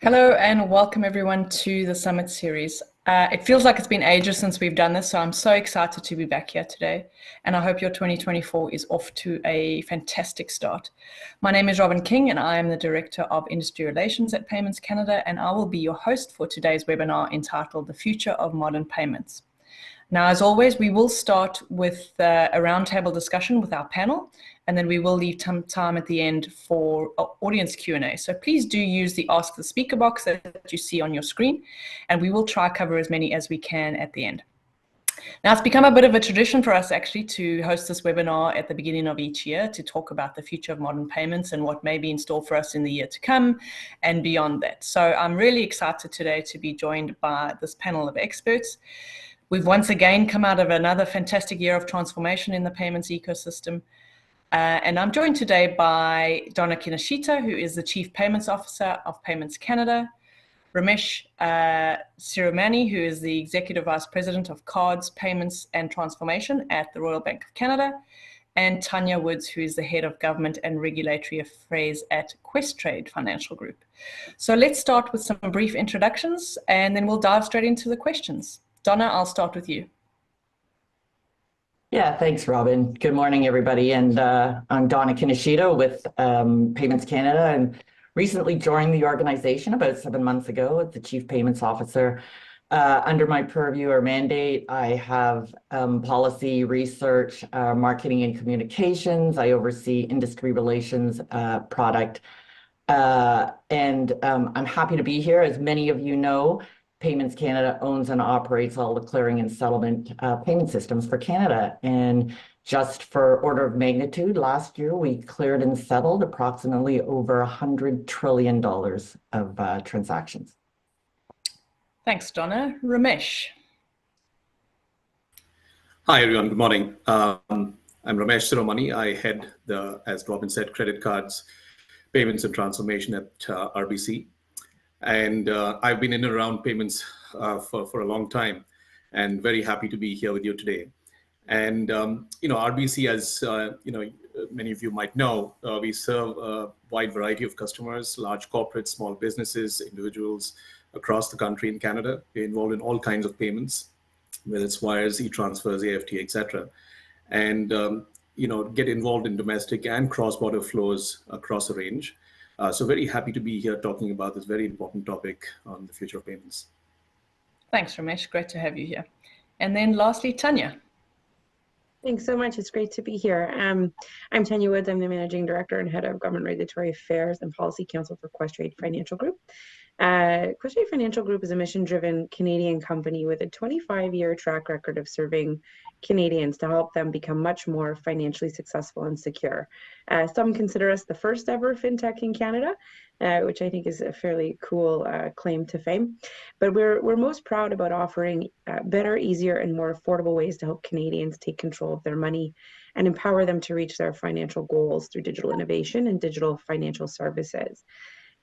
Hello and welcome everyone to the Summit series. It feels like it's been ages since we've done this, so I'm so excited to be back here today. And I hope your 2024 is off to a fantastic start. My name is Robin King and I am the Director of Industry Relations at Payments Canada, and I will be your host for today's webinar entitled The Future of Modern Payments. Now, as always, we will start with a roundtable discussion with our panel, and then we will leave some time at the end for audience Q&A. So please do use the Ask the Speaker box that you see on your screen, and we will try cover as many as we can at the end. Now, it's become a bit of a tradition for us actually to host this webinar at the beginning of each year to talk about the future of modern payments and what may be in store for us in the year to come and beyond that. So I'm really excited today to be joined by this panel of experts. We've once again come out of another fantastic year of transformation in the payments ecosystem. And I'm joined today by Donna Kinoshita, who is the Chief Payments Officer of Payments Canada, Ramesh Siromani, who is the Executive Vice President of Cards, Payments and Transformation at the Royal Bank of Canada, and Tanya Woods, who is the Head of Government and Regulatory Affairs at Questrade Financial Group. So let's start with some brief introductions, and then we'll dive straight into the questions. Donna, I'll start with you. Yeah, thanks, Robin. Good morning, everybody. And I'm Donna Kinoshita with Payments Canada, and recently joined the organization about 7 months ago as the Chief Payments Officer. Under my purview or mandate, I have policy, research, marketing and communications. I oversee industry relations, product. And I'm happy to be here. As many of you know, Payments Canada owns and operates all the clearing and settlement payment systems for Canada. And just for order of magnitude, last year we cleared and settled approximately over $100 trillion of transactions. Thanks, Donna. Ramesh. Hi, everyone. Good morning. I'm Ramesh Siromani. I head the, as Robin said, credit cards, payments and transformation at RBC. And I've been in and around payments for a long time, and very happy to be here with you today. And RBC, as many of you might know, we serve a wide variety of customers, large corporates, small businesses, individuals across the country in Canada. We're involved in all kinds of payments, whether it's wires, e-transfers, AFT, etc. And get involved in domestic and cross-border flows across a range. So very happy to be here talking about this very important topic on the future of payments. Thanks, Ramesh. Great to have you here. And then lastly, Tanya. Thanks so much. It's great to be here. I'm Tanya Woods. I'm the Managing Director and Head of Government Regulatory Affairs and Policy Council for Questrade Financial Group. Questrade Financial Group is a mission-driven Canadian company with a 25-year track record of serving Canadians to help them become much more financially successful and secure. Some consider us the first ever fintech in Canada, which I think is a fairly cool claim to fame. But we're most proud about offering better, easier, and more affordable ways to help Canadians take control of their money and empower them to reach their financial goals through digital innovation and digital financial services.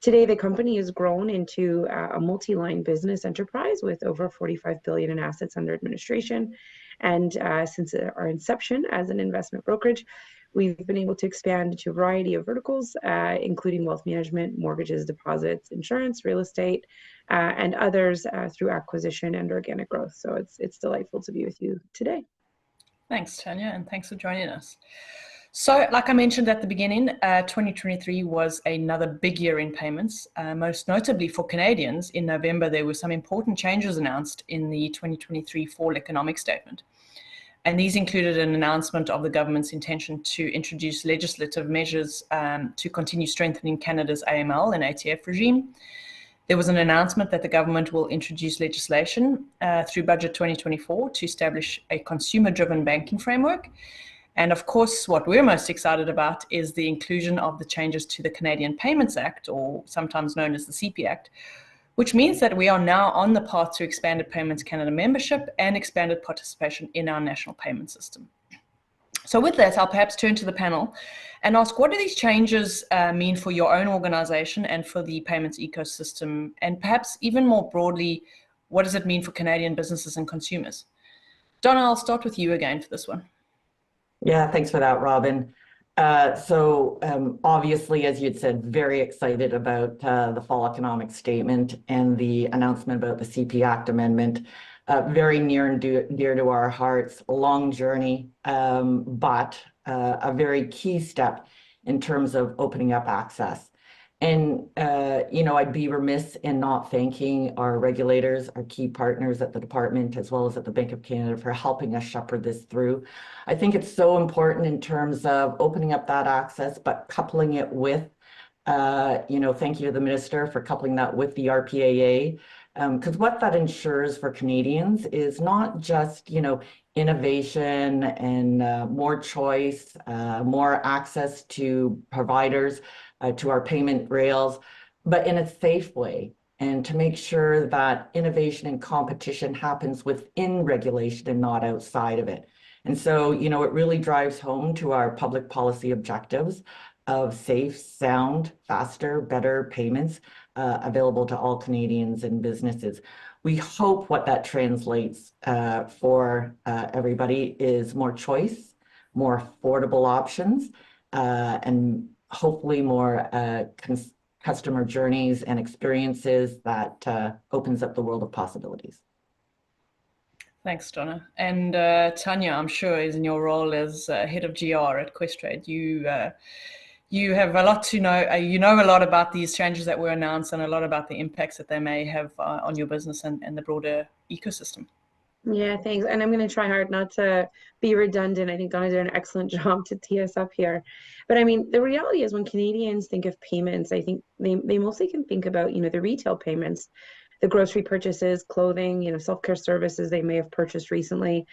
Today, the company has grown into a multi-line business enterprise with over $45 billion in assets under administration. And since our inception as an investment brokerage, we've been able to expand into a variety of verticals, including wealth management, mortgages, deposits, insurance, real estate, and others through acquisition and organic growth. So it's delightful to be with you today. Thanks, Tanya, and thanks for joining us. So, like I mentioned at the beginning, 2023 was another big year in payments. Most notably for Canadians, in November, there were some important changes announced in the 2023 Fall Economic Statement. And these included an announcement of the government's intention to introduce legislative measures to continue strengthening Canada's AML and ATF regime. There was an announcement that the government will introduce legislation through Budget 2024 to establish a consumer-driven banking framework. And of course, what we're most excited about is the inclusion of the changes to the Canadian Payments Act, or sometimes known as the CP Act, which means that we are now on the path to expanded Payments Canada membership and expanded participation in our national payment system. So with that, I'll perhaps turn to the panel and ask, what do these changes mean for your own organization and for the payments ecosystem? And perhaps even more broadly, what does it mean for Canadian businesses and consumers? Donna, I'll start with you again for this one. Yeah, thanks for that, Robin. Obviously, as you'd said, very excited about the fall economic statement and the announcement about the CP Act amendment. Very near and dear to our hearts, a long journey, but a very key step in terms of opening up access. And, I'd be remiss in not thanking our regulators, our key partners at the department, as well as at the Bank of Canada for helping us shepherd this through. I think it's so important in terms of opening up that access, but coupling it with, thank you to the minister for coupling that with the RPAA. Because what that ensures for Canadians is not just, innovation and more choice, more access to providers, to our payment rails, but in a safe way, and to make sure that innovation and competition happens within regulation and not outside of it. And so, it really drives home to our public policy objectives of safe, sound, faster, better payments available to all Canadians and businesses. We hope what that translates for everybody is more choice, more affordable options, and hopefully more customer journeys and experiences that opens up the world of possibilities. Thanks, Donna. And Tanya, I'm sure, is in your role as head of GR at Questrade. You have a lot to know. You know a lot about these changes that were announced and a lot about the impacts that they may have on your business and the broader ecosystem. Yeah, thanks. And I'm going to try hard not to be redundant. I think Donna did an excellent job to tee us up here. But I mean, the reality is when Canadians think of payments, I think they mostly can think about, the retail payments, the grocery purchases, clothing, self-care services they may have purchased recently.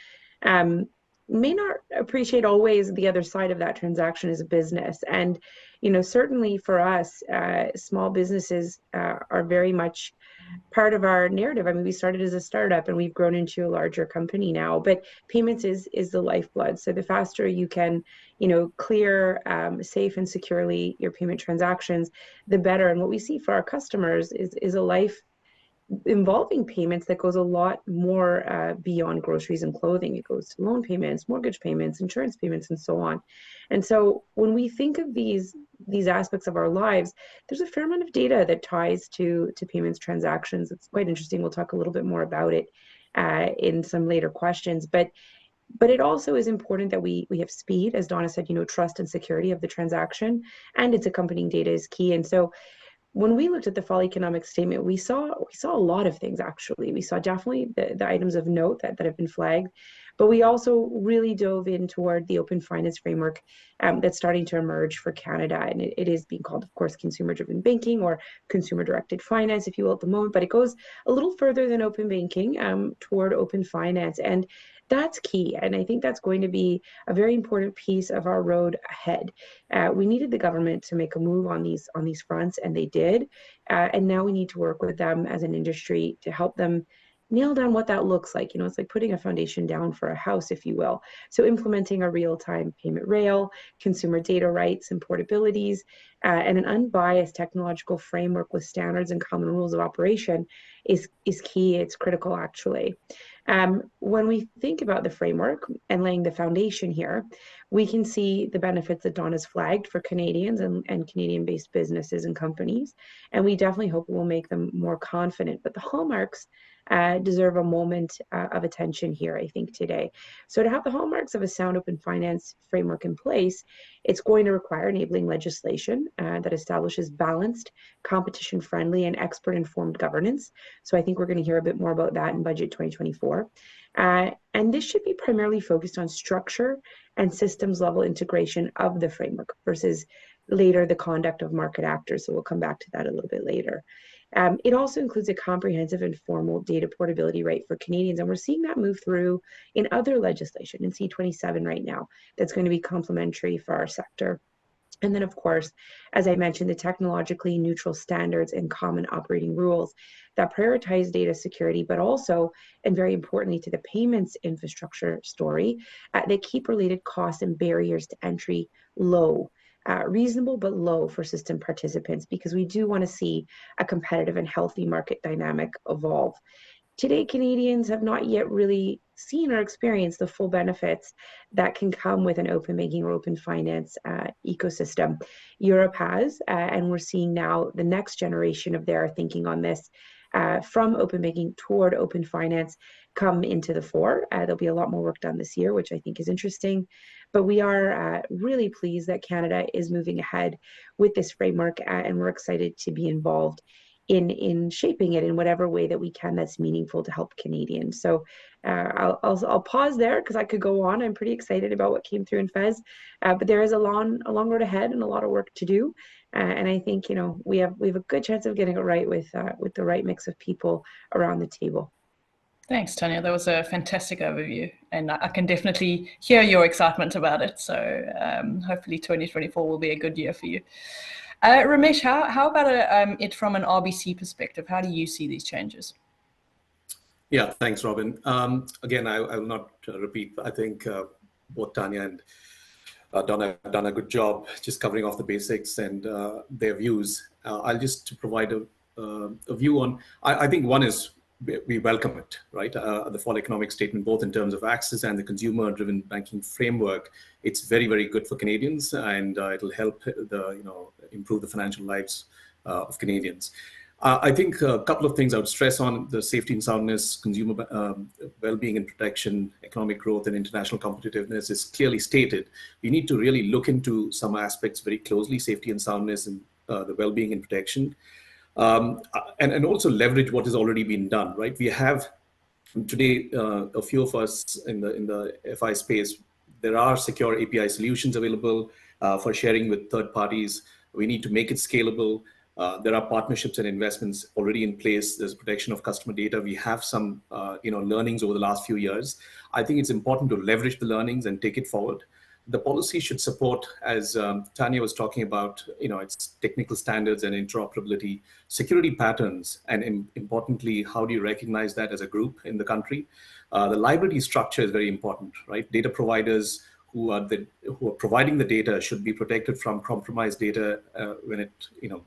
May not appreciate always the other side of that transaction as a business. And, certainly for us, small businesses are very much part of our narrative. I mean, we started as a startup and we've grown into a larger company now, but payments is the lifeblood. So the faster you can, clear safe and securely your payment transactions, the better. And what we see for our customers is a life involving payments that goes a lot more beyond groceries and clothing. It goes to loan payments, mortgage payments, insurance payments, and so on. And so when we think of these aspects of our lives, there's a fair amount of data that ties to payments transactions. It's quite interesting. We'll talk a little bit more about it in some later questions. But it also is important that we have speed, as Donna said, trust and security of the transaction, and its accompanying data is key. And so when we looked at the fall economic statement, we saw a lot of things, actually. We saw definitely the items of note that have been flagged, but we also really dove in toward the open finance framework that's starting to emerge for Canada. And it is being called, of course, consumer-driven banking or consumer-directed finance, if you will, at the moment, but it goes a little further than open banking toward open finance. And that's key. And I think that's going to be a very important piece of our road ahead. We needed the government to make a move on these fronts, and they did. And now we need to work with them as an industry to help them nail down what that looks like. It's like putting a foundation down for a house, if you will. So implementing a real-time payment rail, consumer data rights and portabilities, and an unbiased technological framework with standards and common rules of operation is key. It's critical, actually. When we think about the framework and laying the foundation here, we can see the benefits that Donna's flagged for Canadians and Canadian-based businesses and companies, and we definitely hope it will make them more confident. But the hallmarks deserve a moment of attention here, I think, today. So to have the hallmarks of a sound open finance framework in place, it's going to require enabling legislation that establishes balanced, competition-friendly, and expert-informed governance. So I think we're going to hear a bit more about that in Budget 2024. And this should be primarily focused on structure and systems level integration of the framework versus later the conduct of market actors. So we'll come back to that a little bit later. It also includes a comprehensive and formal data portability right for Canadians. And we're seeing that move through in other legislation in C27 right now. That's going to be complementary for our sector. And then, of course, as I mentioned, the technologically neutral standards and common operating rules that prioritize data security, but also, and very importantly to the payments infrastructure story, they keep related costs and barriers to entry low. Reasonable but low for system participants, because we do want to see a competitive and healthy market dynamic evolve. Today, Canadians have not yet really seen or experienced the full benefits that can come with an open banking or open finance ecosystem. Europe has, and we're seeing now the next generation of their thinking on this from open banking toward open finance come into the fore. There'll be a lot more work done this year, which I think is interesting. But we are really pleased that Canada is moving ahead with this framework, and we're excited to be involved in shaping it in whatever way that we can that's meaningful to help Canadians. So I'll pause there because I could go on. I'm pretty excited about what came through in FES, but there is a long road ahead and a lot of work to do. And I think we have a good chance of getting it right with the right mix of people around the table. Thanks, Tanya. That was a fantastic overview, and I can definitely hear your excitement about it. So hopefully 2024 will be a good year for you. Ramesh, how about it from an RBC perspective? How do you see these changes? Yeah, thanks, Robin. Again, I will not repeat. I think both Tanya and Donna have done a good job just covering off the basics and their views. I'll just provide a view on, I think one is we welcome it, right? The fall economic statement, both in terms of access and the consumer-driven banking framework, it's very, very good for Canadians, and it'll help improve the financial lives of Canadians. I think a couple of things I would stress on: the safety and soundness, consumer well-being and protection, economic growth, and international competitiveness is clearly stated. We need to really look into some aspects very closely: safety and soundness, and the well-being and protection. And also leverage what has already been done, right? We have today a few of us in the FI space. There are secure API solutions available for sharing with third parties. We need to make it scalable. There are partnerships and investments already in place. There's protection of customer data. We have some learnings over the last few years. I think it's important to leverage the learnings and take it forward. The policy should support, as Tanya was talking about, its technical standards and interoperability, security patterns, and importantly, how do you recognize that as a group in the country? The liability structure is very important, right? Data providers who are providing the data should be protected from compromised data when it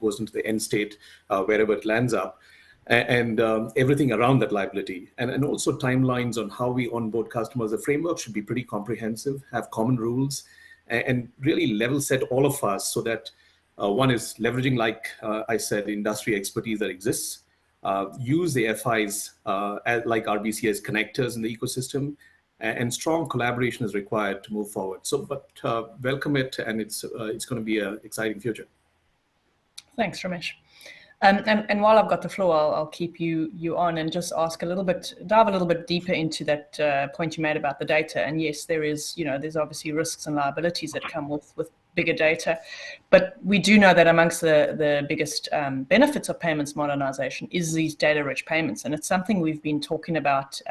goes into the end state, wherever it lands up. And everything around that liability, and also timelines on how we onboard customers. The framework should be pretty comprehensive, have common rules, and really level set all of us so that one is leveraging, like I said, industry expertise that exists, use the FIs like RBC as connectors in the ecosystem, and strong collaboration is required to move forward. So, but welcome it, and it's going to be an exciting future. Thanks, Ramesh. And while I've got the floor, I'll keep you on and just ask dive a little bit deeper into that point you made about the data. And yes, there's obviously risks and liabilities that come with bigger data, but we do know that amongst the biggest benefits of payments modernization is these data-rich payments, and it's something we've been talking about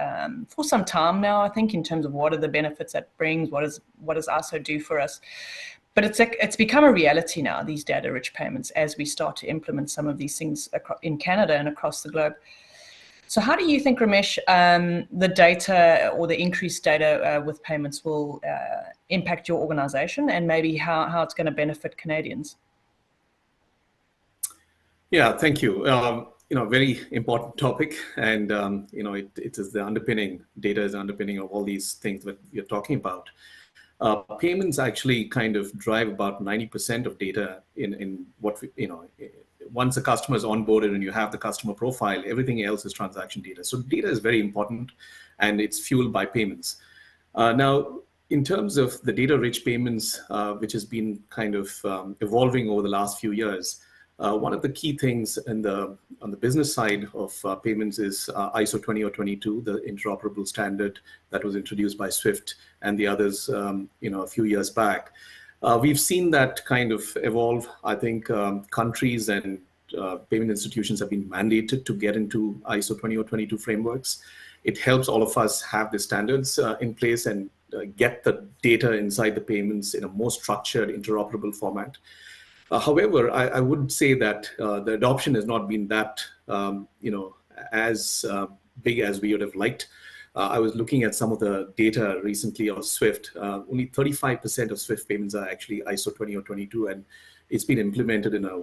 for some time now. I think in terms of what are the benefits that brings, what does ISO do for us. But it's become a reality now, these data-rich payments, as we start to implement some of these things in Canada and across the globe. So how do you think, Ramesh, the data or the increased data with payments will impact your organization, and maybe how it's going to benefit Canadians? Yeah, thank you. Very important topic, and it is the underpinning. Data is the underpinning of all these things that we are talking about. Payments actually kind of drive about 90% of data in what once a customer is onboarded and you have the customer profile, everything else is transaction data. So data is very important, and it's fueled by payments. Now, in terms of the data-rich payments, which has been kind of evolving over the last few years, one of the key things on the business side of payments is ISO 20022, the interoperable standard that was introduced by SWIFT and the others, a few years back. We've seen that kind of evolve. I think countries and payment institutions have been mandated to get into ISO 20022 frameworks. It helps all of us have the standards in place and get the data inside the payments in a more structured, interoperable format. However, I would say that the adoption has not been that, as big as we would have liked. I was looking at some of the data recently of SWIFT. Only 35% of SWIFT payments are actually ISO 20022, and it's been implemented in a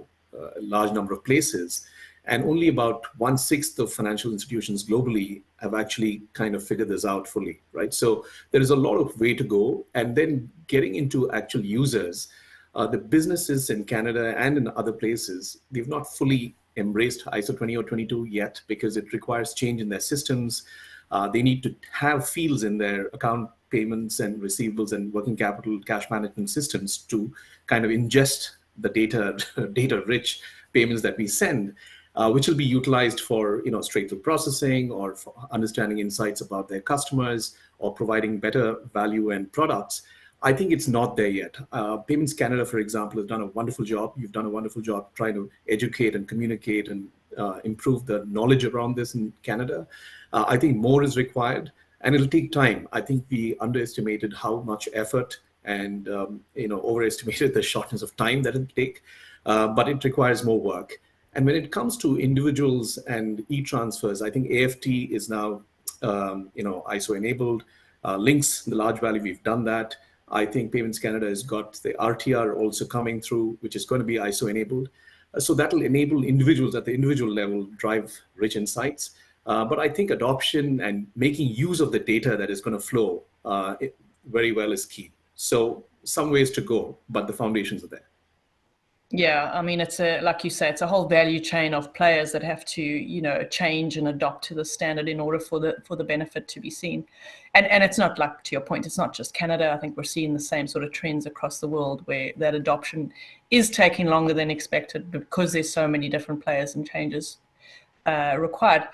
large number of places. And only about 1/6 of financial institutions globally have actually kind of figured this out fully, right? So there is a lot of way to go. And then getting into actual users, the businesses in Canada and in other places, they've not fully embraced ISO 20022 yet because it requires change in their systems. They need to have fields in their account payments and receivables and working capital cash management systems to kind of ingest the data, data-rich payments that we send, which will be utilized for straight-through processing or for understanding insights about their customers or providing better value and products. I think it's not there yet. Payments Canada, for example, has done a wonderful job. You've done a wonderful job trying to educate and communicate and improve the knowledge around this in Canada. I think more is required, and it'll take time. I think we underestimated how much effort and overestimated the shortness of time that it'll take, but it requires more work. And when it comes to individuals and e-transfers, I think AFT is now ISO enabled. Links, the large value, we've done that. I think Payments Canada has got the RTR also coming through, which is going to be ISO enabled. So that will enable individuals at the individual level drive rich insights. But I think adoption and making use of the data that is going to flow very well is key. So some ways to go, but the foundations are there. Yeah, I mean, it's like you say, it's a whole value chain of players that have to, change and adopt to the standard in order for the benefit to be seen. And it's not, like, to your point, it's not just Canada. I think we're seeing the same sort of trends across the world where that adoption is taking longer than expected because there's so many different players and changes required.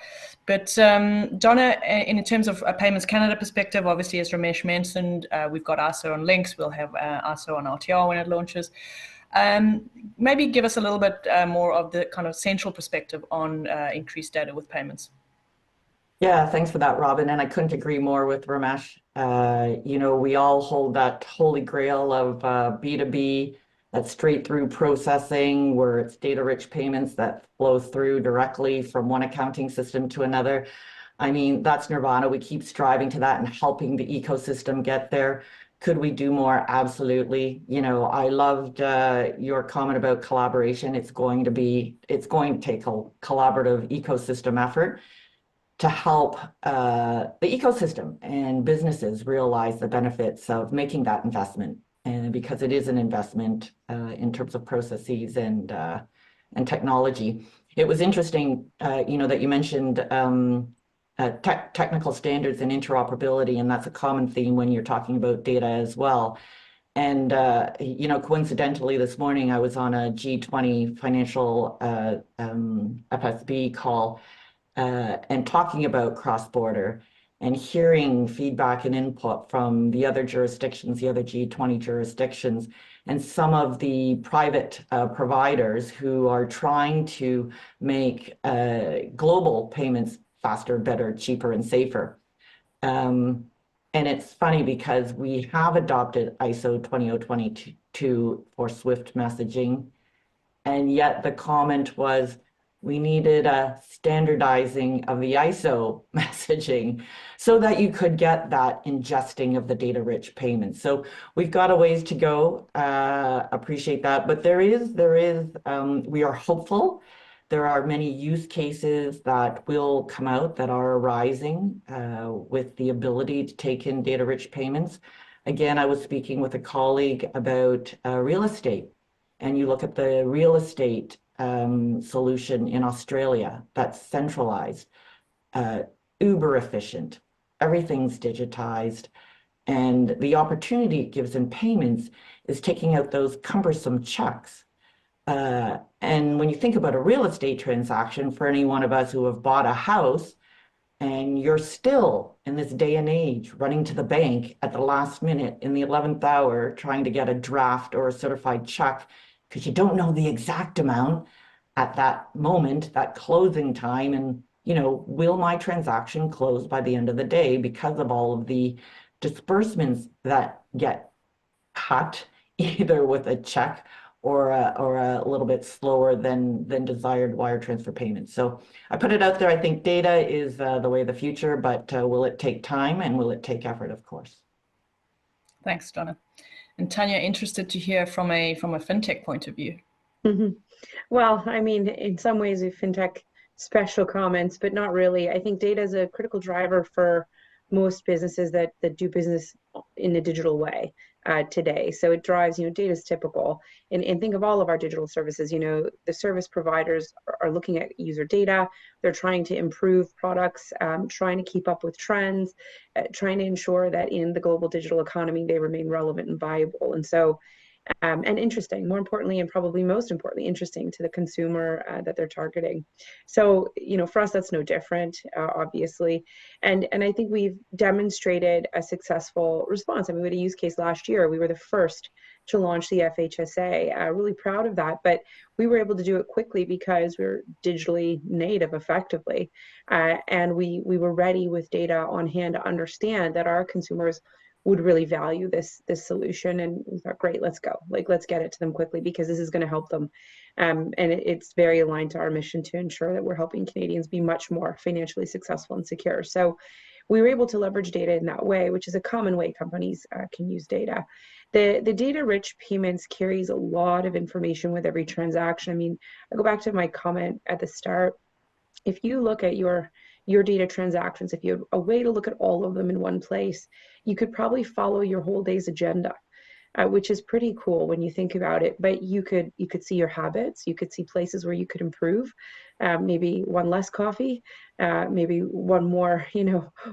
But Donna, in terms of a Payments Canada perspective, obviously, as Ramesh mentioned, we've got ISO on links. We'll have ISO on RTR when it launches. Maybe give us a little bit more of the kind of central perspective on increased data with payments. Yeah, thanks for that, Robin. And I couldn't agree more with Ramesh. We all hold that holy grail of B2B, that straight through processing where it's data-rich payments that flow through directly from one accounting system to another. I mean, that's nirvana. We keep striving to that and helping the ecosystem get there. Could we do more? Absolutely. I loved your comment about collaboration. It's going to take a collaborative ecosystem effort to help the ecosystem and businesses realize the benefits of making that investment. And because it is an investment in terms of processes and technology. It was interesting, that you mentioned technical standards and interoperability, and that's a common theme when you're talking about data as well. And, coincidentally, this morning I was on a G20 financial FSB call and talking about cross-border and hearing feedback and input from the other jurisdictions, the other G20 jurisdictions, and some of the private providers who are trying to make global payments faster, better, cheaper, and safer. And it's funny because we have adopted ISO 20022 for SWIFT messaging, and yet the comment was we needed a standardizing of the ISO messaging so that you could get that ingesting of the data-rich payments. So we've got a ways to go. Appreciate that, but we are hopeful. There are many use cases that will come out that are arising with the ability to take in data-rich payments. Again, I was speaking with a colleague about real estate, and you look at the real estate solution in Australia that's centralized, uber efficient, everything's digitized, and the opportunity it gives in payments is taking out those cumbersome checks. And when you think about a real estate transaction, for any one of us who have bought a house, and you're still in this day and age running to the bank at the last minute in the 11th hour trying to get a draft or a certified check because you don't know the exact amount at that moment, that closing time, and will my transaction close by the end of the day because of all of the disbursements that get cut either with a check or a little bit slower than desired wire transfer payments. So I put it out there. I think data is the way of the future, but will it take time and will it take effort, of course? Thanks, Donna. And Tanya, interested to hear from a fintech point of view. Well, I mean, in some ways, we fintech special comments, but not really. I think data is a critical driver for most businesses that do business in a digital way today. So it drives, data is typical. And think of all of our digital services. The service providers are looking at user data. They're trying to improve products, trying to keep up with trends, trying to ensure that in the global digital economy, they remain relevant and viable. And so and interesting, more importantly, and probably most importantly, interesting to the consumer that they're targeting. So, for us, that's no different, obviously. And I think we've demonstrated a successful response. I mean, we had a use case last year. We were the first to launch the FHSA. Really proud of that. But we were able to do it quickly because we were digitally native effectively. And we were ready with data on hand to understand that our consumers would really value this solution, and we thought, great, let's go. Let's get it to them quickly because this is going to help them, and it's very aligned to our mission to ensure that we're helping Canadians be much more financially successful and secure. So we were able to leverage data in that way, which is a common way companies can use data. The data-rich payments carries a lot of information with every transaction. I mean, I go back to my comment at the start. If you look at your data transactions, if you have a way to look at all of them in one place, you could probably follow your whole day's agenda, which is pretty cool when you think about it. But you could see your habits, you could see places where you could improve, maybe one less coffee, maybe one more,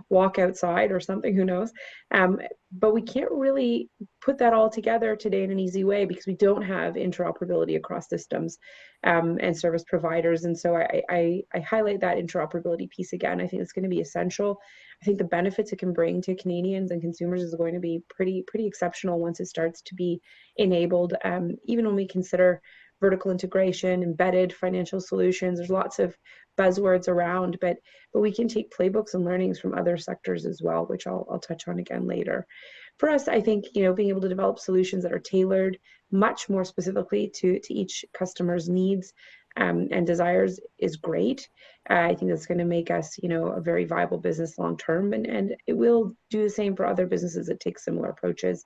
walk outside or something, who knows. But we can't really put that all together today in an easy way because we don't have interoperability across systems and service providers. And so I highlight that interoperability piece again. I think it's going to be essential. I think the benefits it can bring to Canadians and consumers is going to be pretty exceptional once it starts to be enabled. Even when we consider vertical integration, embedded financial solutions, there's lots of buzzwords around, but we can take playbooks and learnings from other sectors as well, which I'll touch on again later. For us, I think, being able to develop solutions that are tailored much more specifically to each customer's needs and desires is great. I think that's going to make us, a very viable business long term, and it will do the same for other businesses that take similar approaches.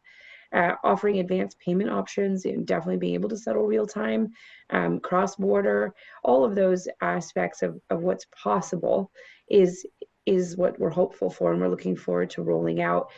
Offering advanced payment options, and definitely being able to settle real time, cross-border, all of those aspects of what's possible is what we're hopeful for, and we're looking forward to rolling out.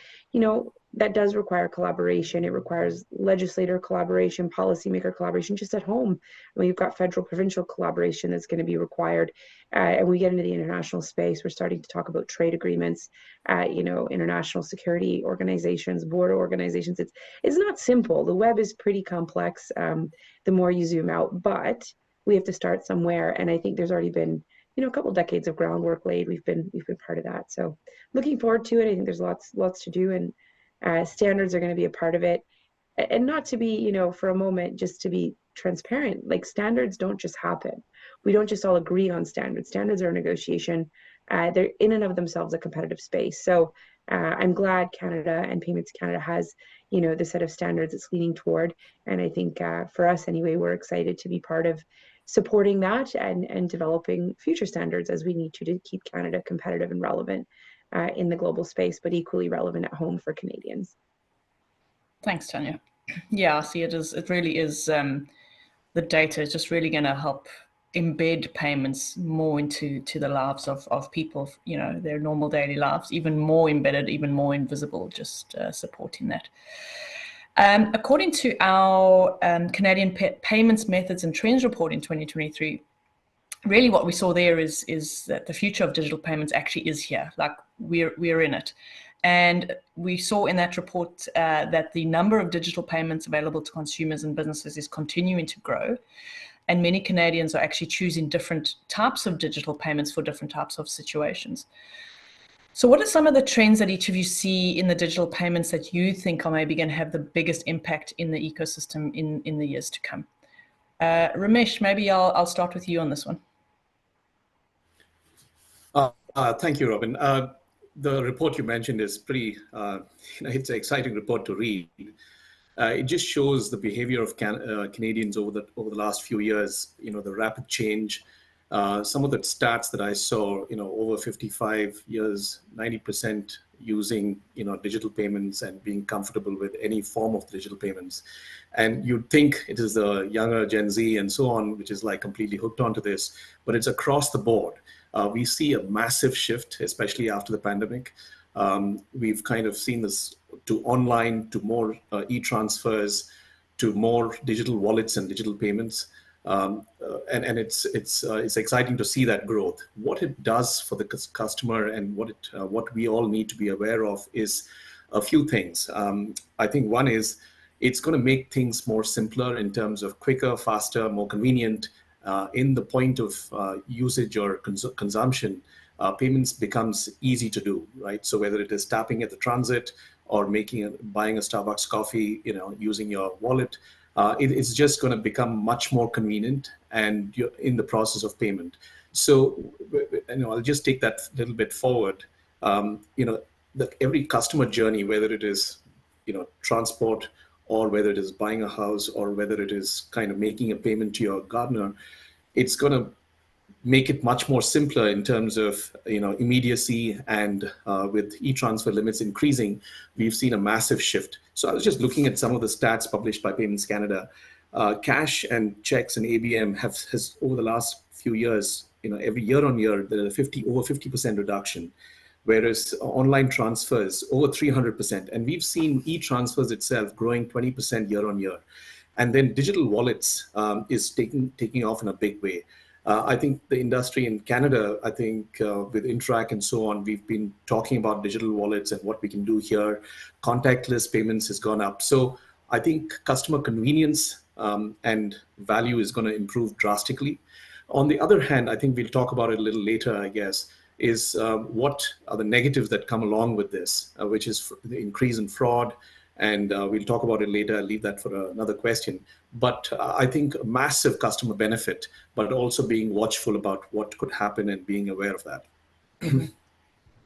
That does require collaboration. It requires legislator collaboration, policymaker collaboration, just at home. I mean, you've got federal, provincial collaboration that's going to be required. And we get into the international space, we're starting to talk about trade agreements, international security organizations, border organizations. It's not simple. The web is pretty complex the more you zoom out, but we have to start somewhere. And I think there's already been a couple decades of groundwork laid. We've been part of that. So looking forward to it. I think there's lots to do, and standards are going to be a part of it. And not to be, for a moment, just to be transparent, like standards don't just happen. We don't just all agree on standards. Standards are a negotiation. They're in and of themselves a competitive space. So I'm glad Canada and Payments Canada has, the set of standards it's leaning toward. And I think for us anyway, we're excited to be part of supporting that and developing future standards as we need to keep Canada competitive and relevant in the global space, but equally relevant at home for Canadians. Thanks, Tanya. Yeah, I see it as, it really is, the data is just really going to help embed payments more into the lives of people, their normal daily lives, even more embedded, even more invisible, just supporting that. According to our Canadian Payments Methods and Trends report in 2023, really what we saw there is that the future of digital payments actually is here. Like we're in it. And we saw in that report that the number of digital payments available to consumers and businesses is continuing to grow. And many Canadians are actually choosing different types of digital payments for different types of situations. So what are some of the trends that each of you see in the digital payments that you think are maybe going to have the biggest impact in the ecosystem in the years to come? Ramesh, maybe I'll start with you on this one. Thank you, Robin. The report you mentioned is pretty, it's an exciting report to read. It just shows the behavior of Canadians over the last few years, the rapid change. Some of the stats that I saw, over 55 years, 90%, using digital payments and being comfortable with any form of digital payments. And you'd think it is the younger Gen Z and so on, which is like completely hooked onto this, but it's across the board. We see a massive shift, especially after the pandemic. We've kind of seen this to online, to more e-transfers, to more digital wallets and digital payments. And it's exciting to see that growth. What it does for the customer and what we all need to be aware of is a few things. I think one is it's going to make things more simpler in terms of quicker, faster, more convenient. In the point of usage or consumption, payments becomes easy to do, right? So whether it is tapping at the transit or buying a Starbucks coffee, using your wallet, it's just going to become much more convenient, and you're in the process of payment. So, I'll just take that a little bit forward. Every customer journey, whether it is, transport, or whether it is buying a house, or whether it is kind of making a payment to your gardener, it's going to make it much more simpler in terms of immediacy, and with e-transfer limits increasing, we've seen a massive shift. So I was just looking at some of the stats published by Payments Canada. Cash and checks and ABM has over the last few years, every year on year, there's over 50% reduction, whereas online transfers over 300%, and we've seen e-transfers itself growing 20% year on year. And then digital wallets is taking off in a big way. I think the industry in Canada, with Interac and so on, we've been talking about digital wallets and what we can do here. Contactless payments has gone up. So I think customer convenience and value is going to improve drastically. On the other hand, I think we'll talk about it a little later, I guess, is what are the negatives that come along with this, which is the increase in fraud. And we'll talk about it later. I'll leave that for another question. But I think a massive customer benefit, but also being watchful about what could happen and being aware of that.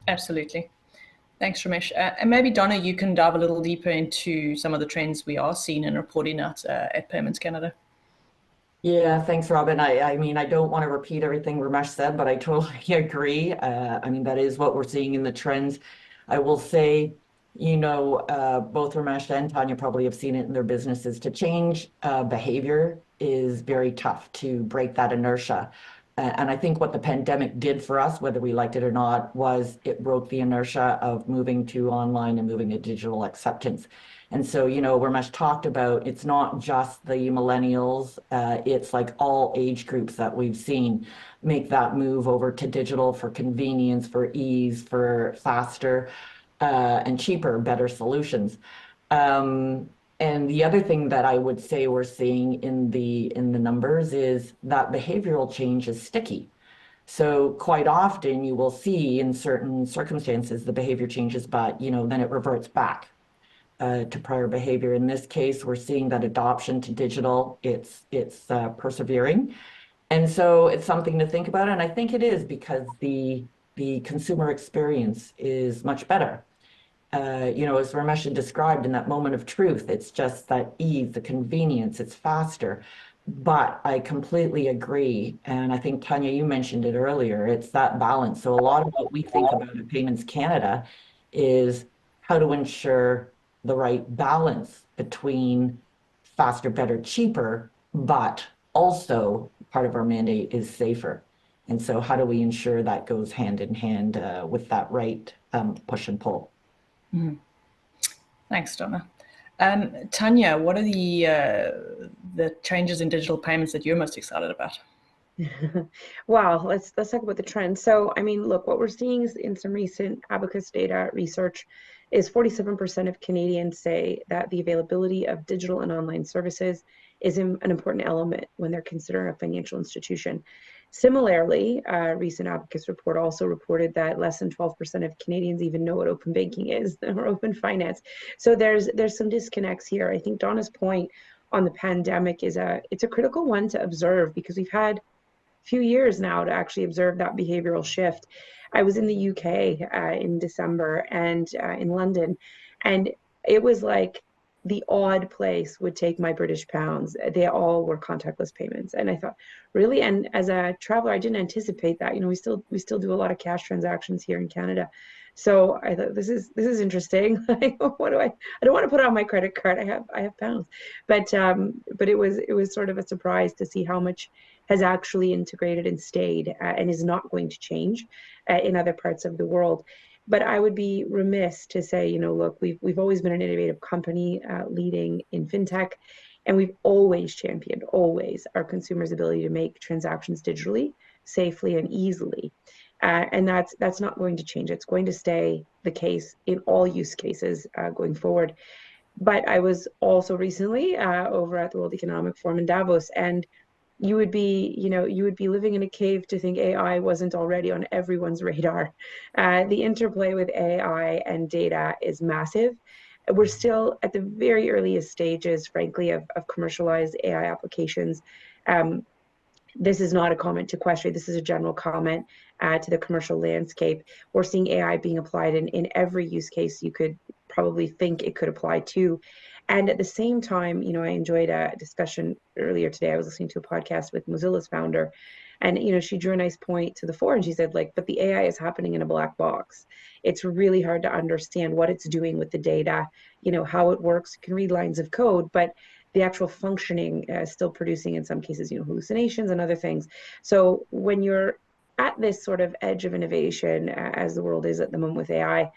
Absolutely. Thanks, Ramesh. And maybe, Donna, you can dive a little deeper into some of the trends we are seeing and reporting out at Payments Canada. Yeah, thanks, Robin. I mean, I don't want to repeat everything Ramesh said, but I totally agree. I mean, that is what we're seeing in the trends. I will say, both Ramesh and Tanya probably have seen it in their businesses. To change behavior is very tough, to break that inertia. And I think what the pandemic did for us, whether we liked it or not, was it broke the inertia of moving to online and moving to digital acceptance. And so, Ramesh talked about, it's not just the millennials, it's like all age groups that we've seen make that move over to digital for convenience, for ease, for faster and cheaper, better solutions. And the other thing that I would say we're seeing in the numbers is that behavioral change is sticky. So quite often you will see in certain circumstances the behavior changes, but then it reverts back to prior behavior. In this case, we're seeing that adoption to digital, it's persevering. And so it's something to think about. And I think it is because the consumer experience is much better. As Ramesh had described in that moment of truth, it's just that ease, the convenience, it's faster. But I completely agree. And I think, Tanya, you mentioned it earlier, it's that balance. So a lot of what we think about at Payments Canada is how to ensure the right balance between faster, better, cheaper, but also part of our mandate is safer. And so how do we ensure that goes hand in hand with that right push and pull? Mm-hmm. Thanks, Donna. Tanya, what are the changes in digital payments that you're most excited about? Wow, let's talk about the trend. So, I mean, look, what we're seeing is in some recent Abacus data research is 47% of Canadians say that the availability of digital and online services is an important element when they're considering a financial institution. Similarly, a recent Abacus report also reported that less than 12% of Canadians even know what open banking is or open finance. So there's some disconnects here. I think Donna's point on the pandemic it's a critical one to observe, because we've had few years now to actually observe that behavioral shift. I was in the UK in December and in London, and it was like the odd place would take my British pounds. They all were contactless payments. And I thought, really? And as a traveler, I didn't anticipate that. We still do a lot of cash transactions here in Canada. So I thought this is interesting. Like, what do I don't want to put on my credit card. I have pounds, but it was sort of a surprise to see how much has actually integrated and stayed and is not going to change in other parts of the world. But I would be remiss to say, look, we've always been an innovative company leading in fintech, and we've always championed our consumers' ability to make transactions digitally, safely, and easily. And that's not going to change. It's going to stay the case in all use cases going forward. But I was also recently over at the World Economic Forum in Davos, and you would be living in a cave to think AI wasn't already on everyone's radar. The interplay with AI and data is massive. We're still at the very earliest stages, frankly, of commercialized AI applications. Um, this is not a comment to Questrade. This is a general comment to the commercial landscape. We're seeing AI being applied in every use case you could probably think it could apply to. And at the same time, I enjoyed a discussion earlier today. I was listening to a podcast with Mozilla's founder, and she drew a nice point to the fore, and she said, like, but the AI is happening in a black box. It's really hard to understand what it's doing with the data, how it works. You can read lines of code, but the actual functioning still producing in some cases, hallucinations and other things. So when you're at this sort of edge of innovation, as the world is at the moment with AI,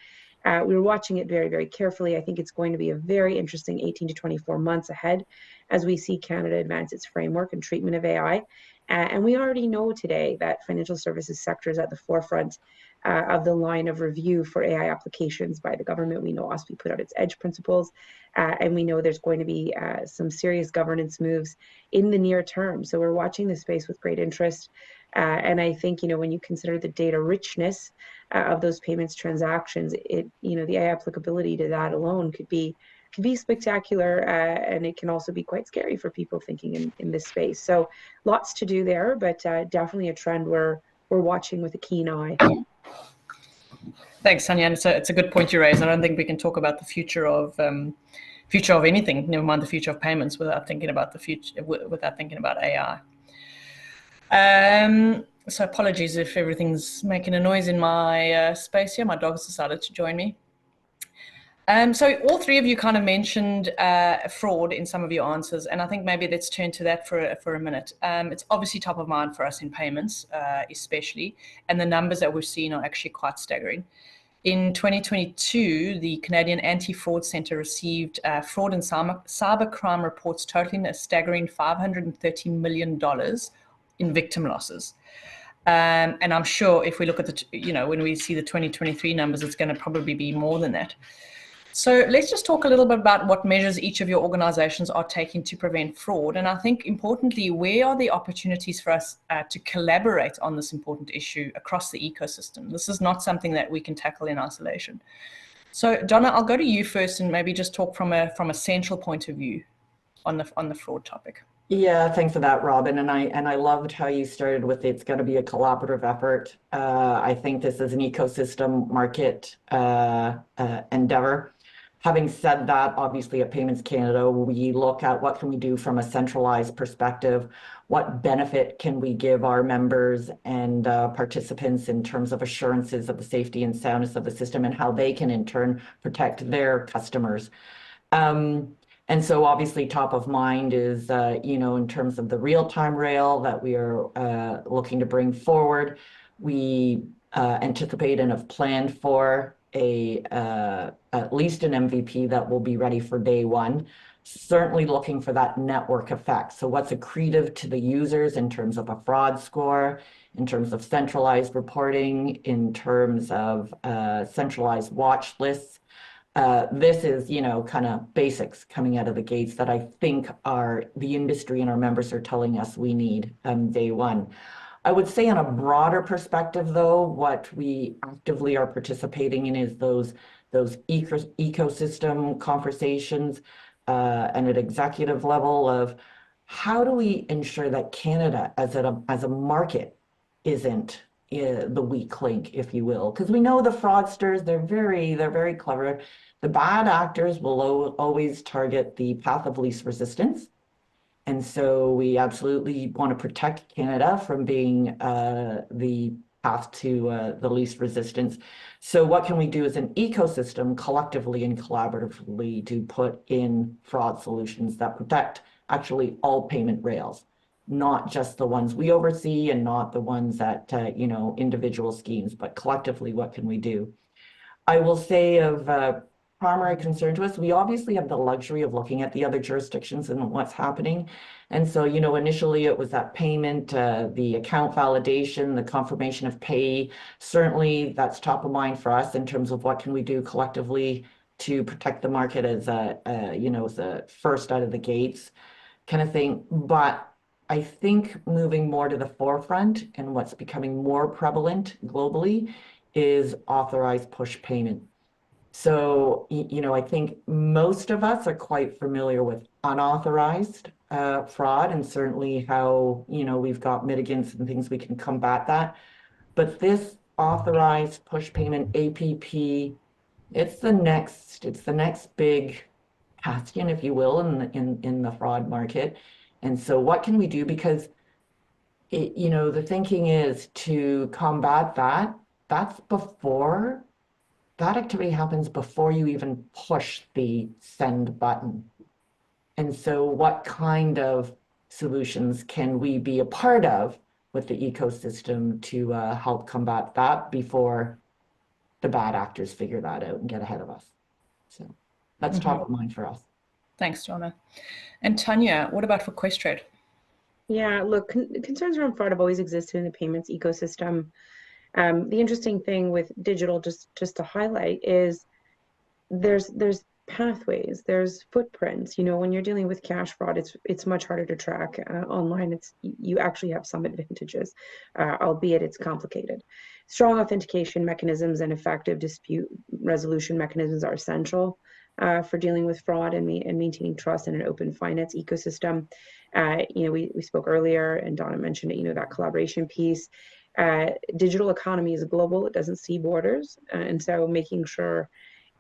we were watching it very, very carefully. I think it's going to be a very interesting 18 to 24 months ahead as we see Canada advance its framework and treatment of AI. And we already know today that financial services sector is at the forefront of the line of review for AI applications by the government. We know OSFI put out its EDGE principles, and we know there's going to be some serious governance moves in the near term. So we're watching this space with great interest. And I think, when you consider the data richness of those payments transactions, the AI applicability to that alone could be spectacular, and it can also be quite scary for people thinking in this space. So lots to do there, but definitely a trend we're watching with a keen eye. Thanks, Tanya. And it's a good point you raise. I don't think we can talk about the future of anything, never mind the future of payments, without thinking about the future, without thinking about AI. So apologies if everything's making a noise in my space here. My dog's decided to join me. So all three of you kind of mentioned fraud in some of your answers, and I think maybe let's turn to that for a minute. It's obviously top of mind for us in payments, especially, and the numbers that we've seen are actually quite staggering. In 2022, the Canadian Anti-Fraud Centre received fraud and cybercrime reports totaling a staggering $530 million in victim losses. And I'm sure if we look at when we see the 2023 numbers, it's going to probably be more than that. So let's just talk a little bit about what measures each of your organizations are taking to prevent fraud. And I think importantly, where are the opportunities for us to collaborate on this important issue across the ecosystem? This is not something that we can tackle in isolation. So Donna, I'll go to you first and maybe just talk from a central point of view on the fraud topic. Yeah, thanks for that, Robin. And I loved how you started with it's going to be a collaborative effort. I think this is an ecosystem market endeavor. Having said that, obviously at Payments Canada, we look at what can we do from a centralized perspective, what benefit can we give our members and participants in terms of assurances of the safety and soundness of the system and how they can in turn protect their customers. And so obviously top of mind is, in terms of the real-time rail that we are looking to bring forward, we anticipate and have planned for at least an MVP that will be ready for day one, certainly looking for that network effect. So what's accretive to the users in terms of a fraud score, in terms of centralized reporting, in terms of centralized watch lists. This is, kind of basics coming out of the gates that I think the industry and our members are telling us we need day one. I would say on a broader perspective, though, what we actively are participating in is those ecosystem conversations and at executive level of how do we ensure that Canada as a market isn't the weak link, if you will, because we know the fraudsters, they're very clever. The bad actors will always target the path of least resistance. And so we absolutely want to protect Canada from being the path to the least resistance. So what can we do as an ecosystem collectively and collaboratively to put in fraud solutions that protect actually all payment rails, not just the ones we oversee and not the ones that, individual schemes, but collectively, what can we do? I will say of primary concern to us, we obviously have the luxury of looking at the other jurisdictions and what's happening. And so, initially it was that payment, the account validation, the confirmation of pay. Certainly that's top of mind for us in terms of what can we do collectively to protect the market as as a first out of the gates kind of thing. But I think moving more to the forefront and what's becoming more prevalent globally is authorized push payment. So, I think most of us are quite familiar with unauthorized fraud, and certainly how, we've got mitigants and things we can combat that. But this authorized push payment APP, it's the next big bastion, if you will, in the fraud market. And so what can we do? Because the thinking is to combat that. That activity happens before you even push the send button. And so what kind of solutions can we be a part of with the ecosystem to help combat that before the bad actors figure that out and get ahead of us? So that's top of mind for us. Thanks, Donna. And Tanya, what about for Questrade? Yeah, look, concerns around fraud have always existed in the payments ecosystem. The interesting thing with digital, just to highlight, is there's pathways, there's footprints. When you're dealing with cash fraud, it's much harder to track online. You actually have some advantages, albeit it's complicated. Strong authentication mechanisms and effective dispute resolution mechanisms are essential for dealing with fraud and maintaining trust in an open finance ecosystem. We spoke earlier, and Donna mentioned it. That collaboration piece. Digital economy is global; it doesn't see borders, and so making sure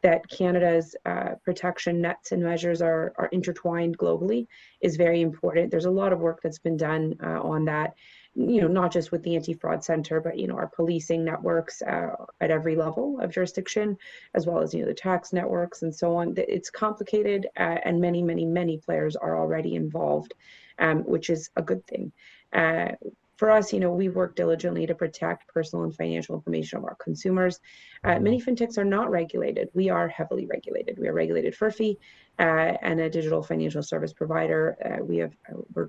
that Canada's protection nets and measures are intertwined globally is very important. There's a lot of work that's been done on that, not just with the Anti-Fraud Center, but our policing networks at every level of jurisdiction, as well as the tax networks and so on. It's complicated, and many players are already involved, which is a good thing. For us, we work diligently to protect personal and financial information of our consumers. Many fintechs are not regulated. We are heavily regulated. We are regulated FIRFI and a digital financial service provider. We're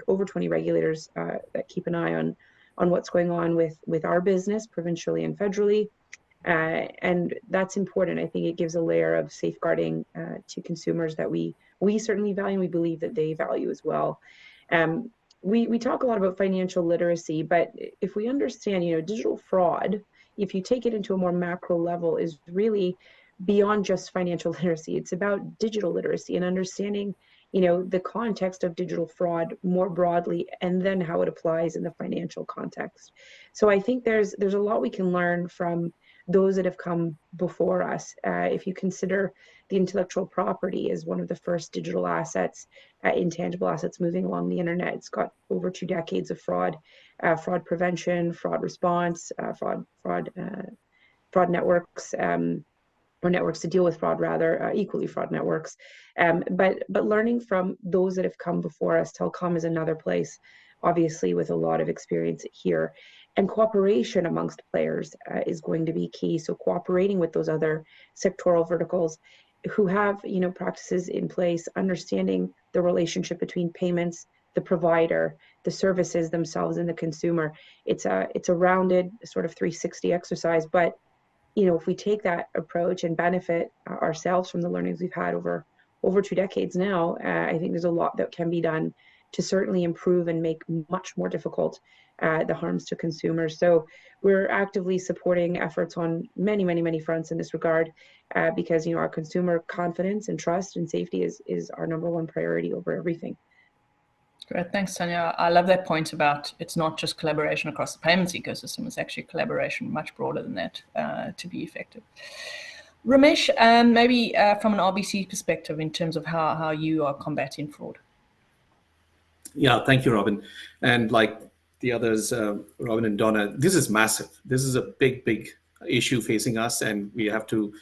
over 20 regulators that keep an eye on what's going on with our business, provincially and federally. And that's important. I think it gives a layer of safeguarding to consumers that we certainly value, and we believe that they value as well. We talk a lot about financial literacy, but if we understand, digital fraud, if you take it into a more macro level, is really beyond just financial literacy. It's about digital literacy and understanding, the context of digital fraud more broadly, and then how it applies in the financial context. So I think there's a lot we can learn from those that have come before us. If you consider the intellectual property as one of the first digital assets, intangible assets moving along the internet, it's got over 2 decades of fraud prevention, fraud response, fraud networks, or networks to deal with fraud, rather, equally fraud networks. But learning from those that have come before us. Telecom is another place, obviously, with a lot of experience here. And cooperation amongst players is going to be key. So cooperating with those other sectoral verticals who have, practices in place, understanding the relationship between payments, the provider, the services themselves, and the consumer. It's a rounded sort of 360 exercise. But, if we take that approach and benefit ourselves from the learnings we've had over 2 decades now, I think there's a lot that can be done to certainly improve and make much more difficult the harms to consumers. So we're actively supporting efforts on many fronts in this regard, because our consumer confidence and trust and safety is our number one priority over everything. Great, thanks, Tanya. I love that point about it's not just collaboration across the payments ecosystem, it's actually collaboration much broader than that to be effective. Ramesh, maybe from an RBC perspective in terms of how you are combating fraud. Yeah, thank you, Robin. And like the others, Robin and Donna, this is massive. This is a big, big issue facing us, and we have to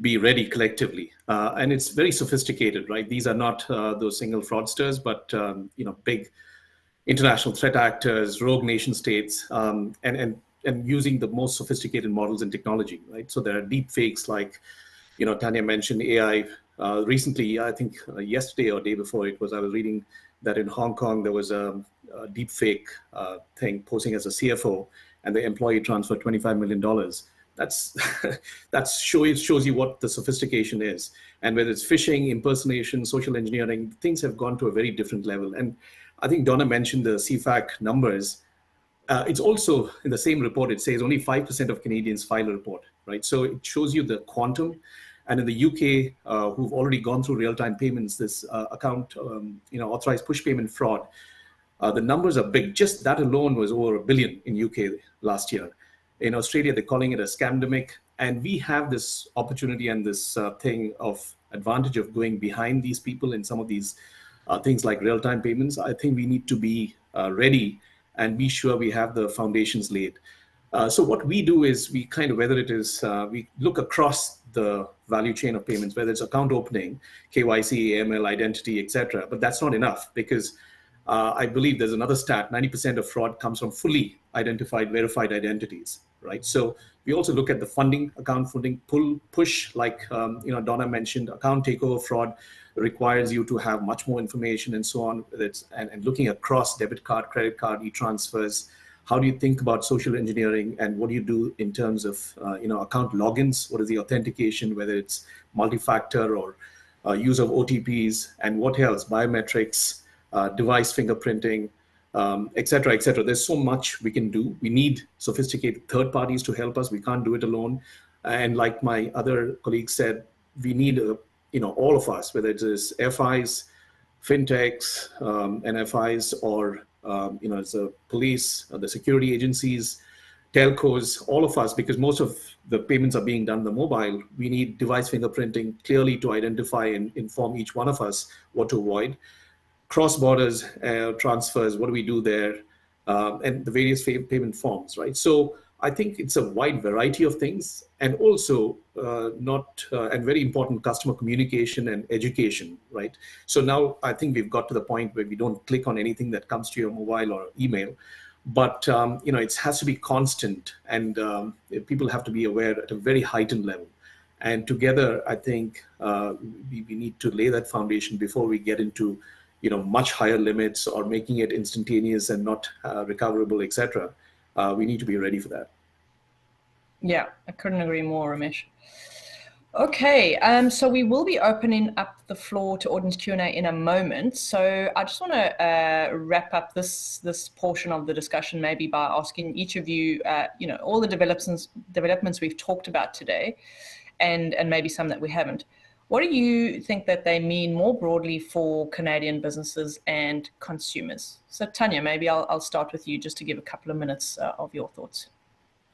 be ready collectively. And it's very sophisticated, right? These are not those single fraudsters, but big international threat actors, rogue nation states, and using the most sophisticated models and technology, right? So there are deep fakes, like Tanya mentioned AI. Recently, I think yesterday or day before it was, I was reading that in Hong Kong there was a deep fake thing posing as a CFO, and the employee transferred $25 million. That's that shows you what the sophistication is. And whether it's phishing, impersonation, social engineering, things have gone to a very different level. And I think Donna mentioned the CFAC numbers. It's also in the same report, it says only 5% of Canadians file a report, right? So it shows you the quantum. And in the UK, who've already gone through real-time payments, this account, authorized push payment fraud, the numbers are big. Just that alone was over $1 billion in UK last year. In Australia, they're calling it a scamdemic. And we have this opportunity and this thing of advantage of going behind these people in some of these things like real-time payments. I think we need to be ready and be sure we have the foundations laid. So what we do is we kind of, whether it is, we look across the value chain of payments, whether it's account opening, KYC, AML, identity, etc. But that's not enough, because I believe there's another stat, 90% of fraud comes from fully identified, verified identities, right? So we also look at the funding, account funding, push, like Donna mentioned, account takeover fraud requires you to have much more information and so on. And looking across debit card, credit card, e-transfers. How do you think about social engineering, and what do you do in terms of account logins? What is the authentication, whether it's multi-factor or use of OTPs, and what else? Biometrics, device fingerprinting, et cetera, et cetera. There's so much we can do. We need sophisticated third parties to help us. We can't do it alone. And like my other colleagues said, we need all of us, whether it is FIs, fintechs, NFIs, or it's the police, the security agencies, telcos, all of us, because most of the payments are being done on the mobile. We need device fingerprinting clearly to identify and inform each one of us what to avoid. Cross borders transfers, what do we do there? And the various payment forms, right? So I think it's a wide variety of things, and also and very important, customer communication and education, right? So now I think we've got to the point where we don't click on anything that comes to your mobile or email, but it has to be constant, and people have to be aware at a very heightened level. And together, I think we need to lay that foundation before we get into much higher limits or making it instantaneous and not recoverable, etc. We need to be ready for that. Yeah, I couldn't agree more, Ramesh. Okay, so we will be opening up the floor to audience Q&A in a moment. So I just want to wrap up this portion of the discussion maybe by asking each of you, all the developments we've talked about today, and maybe some that we haven't. What do you think that they mean more broadly for Canadian businesses and consumers? So Tanya, maybe I'll start with you just to give a couple of minutes of your thoughts.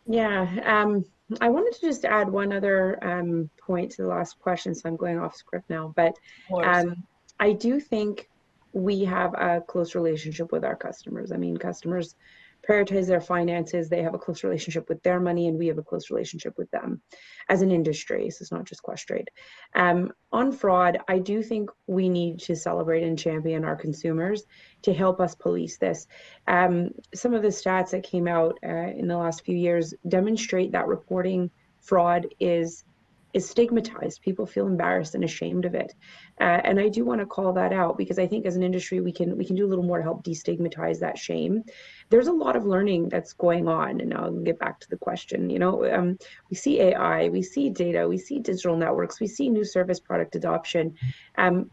Yeah, I wanted to just add one other point to the last question, so I'm going off script now, but I do think we have a close relationship with our customers. I mean, customers prioritize their finances, they have a close relationship with their money, and we have a close relationship with them as an industry. So it's not just Questrade. On fraud, I do think we need to celebrate and champion our consumers to help us police this. Some of the stats that came out in the last few years demonstrate that reporting fraud is stigmatized. People feel embarrassed and ashamed of it. And I do want to call that out, because I think as an industry, we can do a little more to help destigmatize that shame. There's a lot of learning that's going on. And now I'll get back to the question. We see AI, we see data, we see digital networks, we see new service product adoption.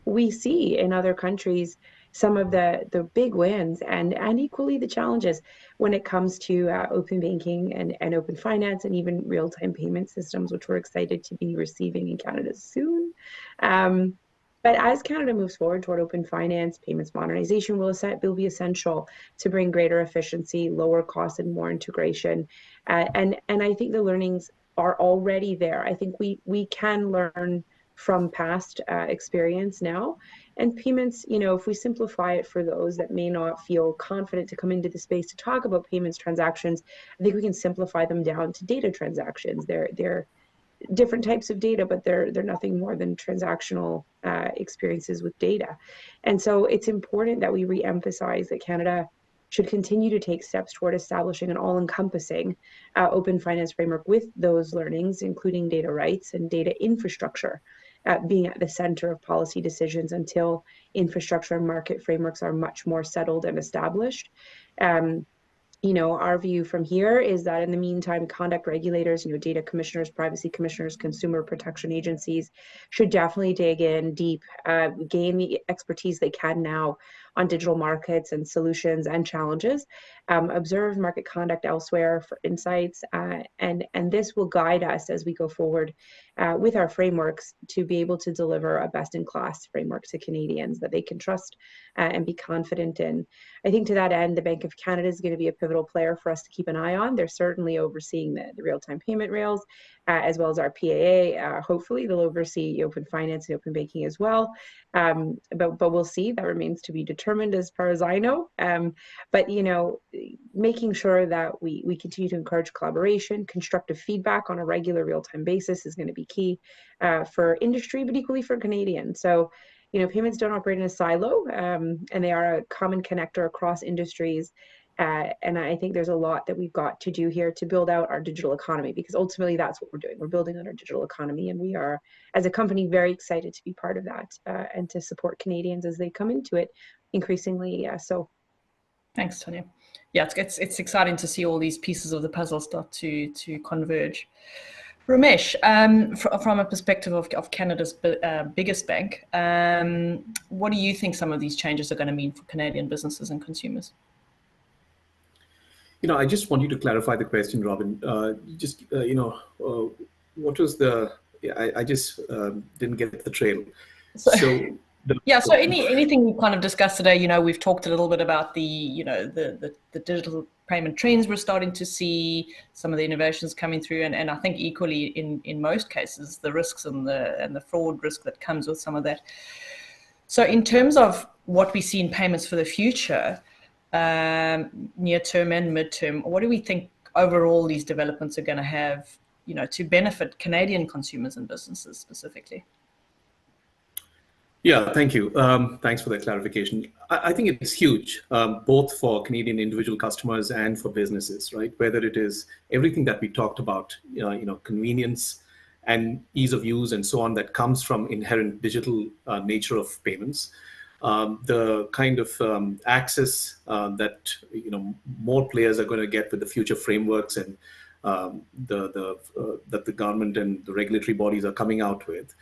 We see in other countries some of the big wins and equally the challenges when it comes to open banking and open finance, and even real-time payment systems, which we're excited to be receiving in Canada soon. But as Canada moves forward toward open finance, payments modernization will be essential to bring greater efficiency, lower costs, and more integration. And I think the learnings are already there. I think we can learn from past experience now, And payments, if we simplify it for those that may not feel confident to come into the space to talk about payments transactions, I think we can simplify them down to data transactions. They're different types of data, but they're nothing more than transactional experiences with data. And so it's important that we re-emphasize that Canada should continue to take steps toward establishing an all-encompassing open finance framework with those learnings, including data rights and data infrastructure being at the center of policy decisions until infrastructure and market frameworks are much more settled and established. Our view from here is that in the meantime, conduct regulators, data commissioners, privacy commissioners, consumer protection agencies should definitely dig in deep, gain the expertise they can now on digital markets and solutions and challenges, observe market conduct elsewhere for insights, and this will guide us as we go forward with our frameworks to be able to deliver a best-in-class framework to Canadians that they can trust and be confident in. I think to that end, the Bank of Canada is going to be a pivotal player for us to keep an eye on. They're certainly overseeing the real-time payment rails, as well as our PAA. Hopefully, they'll oversee open finance and open banking as well. But we'll see. That remains to be determined as far as I know. But making sure that we continue to encourage collaboration, constructive feedback on a regular real-time basis is going to be key for industry, but equally for Canadians. So, payments don't operate in a silo, and they are a common connector across industries. And I think there's a lot that we've got to do here to build out our digital economy, because ultimately that's what we're doing. We're building on our digital economy, and we are, as a company, very excited to be part of that and to support Canadians as they come into it increasingly. So. Thanks, Tanya. Yeah, it's exciting to see all these pieces of the puzzle start to converge. Ramesh, from a perspective of Canada's biggest bank, what do you think some of these changes are going to mean for Canadian businesses and consumers? I just want you to clarify the question, Robin. What was the? I just didn't get the trail. So anything we kind of discussed today, we've talked a little bit about the digital payment trends we're starting to see, some of the innovations coming through, and I think equally in most cases the risks and the fraud risk that comes with some of that. So in terms of what we see in payments for the future, near term and midterm, what do we think overall these developments are going to have, to benefit Canadian consumers and businesses specifically? Yeah, thank you. Thanks for that clarification. I think it's huge, both for Canadian individual customers and for businesses, right? Whether it is everything that we talked about, convenience and ease of use and so on that comes from inherent digital nature of payments, the kind of access that more players are going to get with the future frameworks and that the government and the regulatory bodies are coming out with.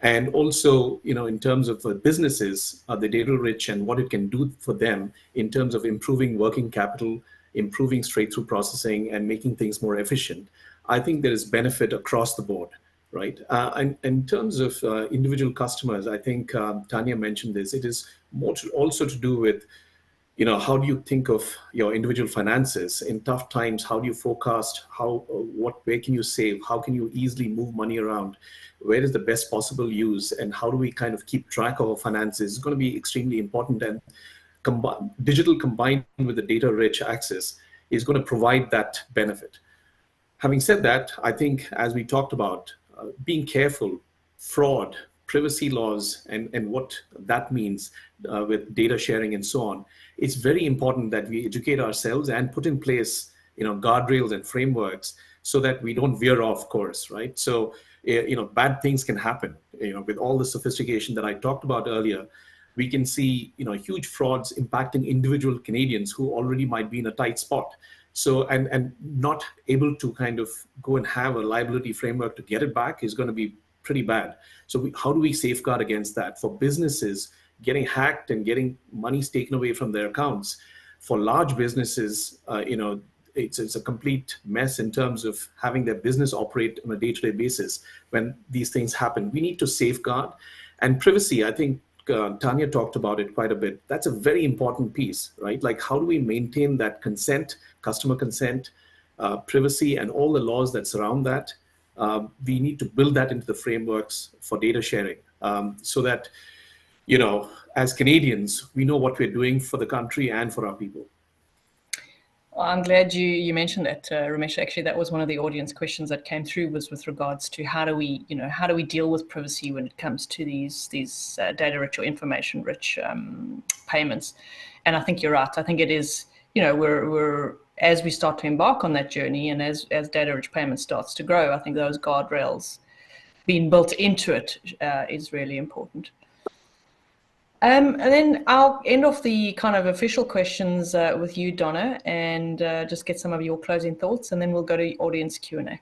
And also, in terms of businesses, the data rich and what it can do for them in terms of improving working capital, improving straight-through processing, and making things more efficient, I think there is benefit across the board, right? And in terms of individual customers, I think Tanya mentioned this. It is more also to do with, how do you think of your individual finances in tough times? How do you forecast? Where can you save? How can you easily move money around? Where is the best possible use? And how do we kind of keep track of our finances? It's going to be extremely important. And digital combined with the data-rich access is going to provide that benefit. Having said that, I think as we talked about, being careful, fraud, privacy laws, and what that means with data sharing and so on, it's very important that we educate ourselves and put in place, guardrails and frameworks so that we don't veer off course, right? So, bad things can happen. With all the sophistication that I talked about earlier, we can see, huge frauds impacting individual Canadians who already might be in a tight spot. So, and not able to kind of go and have a liability framework to get it back is going to be pretty bad. So how do we safeguard against that? For businesses, getting hacked and getting monies taken away from their accounts. For large businesses, it's a complete mess in terms of having their business operate on a day-to-day basis when these things happen. We need to safeguard. And privacy, I think Tanya talked about it quite a bit. That's a very important piece, right? Like, how do we maintain that consent, customer consent, privacy, and all the laws that surround that? We need to build that into the frameworks for data sharing so that as Canadians, we know what we're doing for the country and for our people. Well, I'm glad you mentioned that, Ramesh. Actually, that was one of the audience questions that came through, was with regards to how do we deal with privacy when it comes to these data-rich or information-rich payments. And I think you're right. I think it is, we're as we start to embark on that journey, and as data-rich payment starts to grow, I think those guardrails being built into it is really important. And then I'll end off the kind of official questions with you, Donna, and just get some of your closing thoughts, and then we'll go to audience Q&A.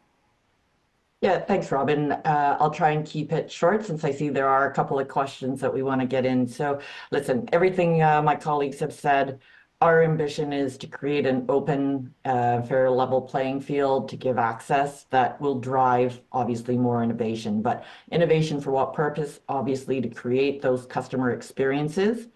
Yeah, thanks, Robin. I'll try and keep it short since I see there are a couple of questions that we want to get in. So listen, everything my colleagues have said, our ambition is to create an open, fair, level playing field to give access that will drive, obviously, more innovation. But innovation for what purpose? Obviously, to create those customer experiences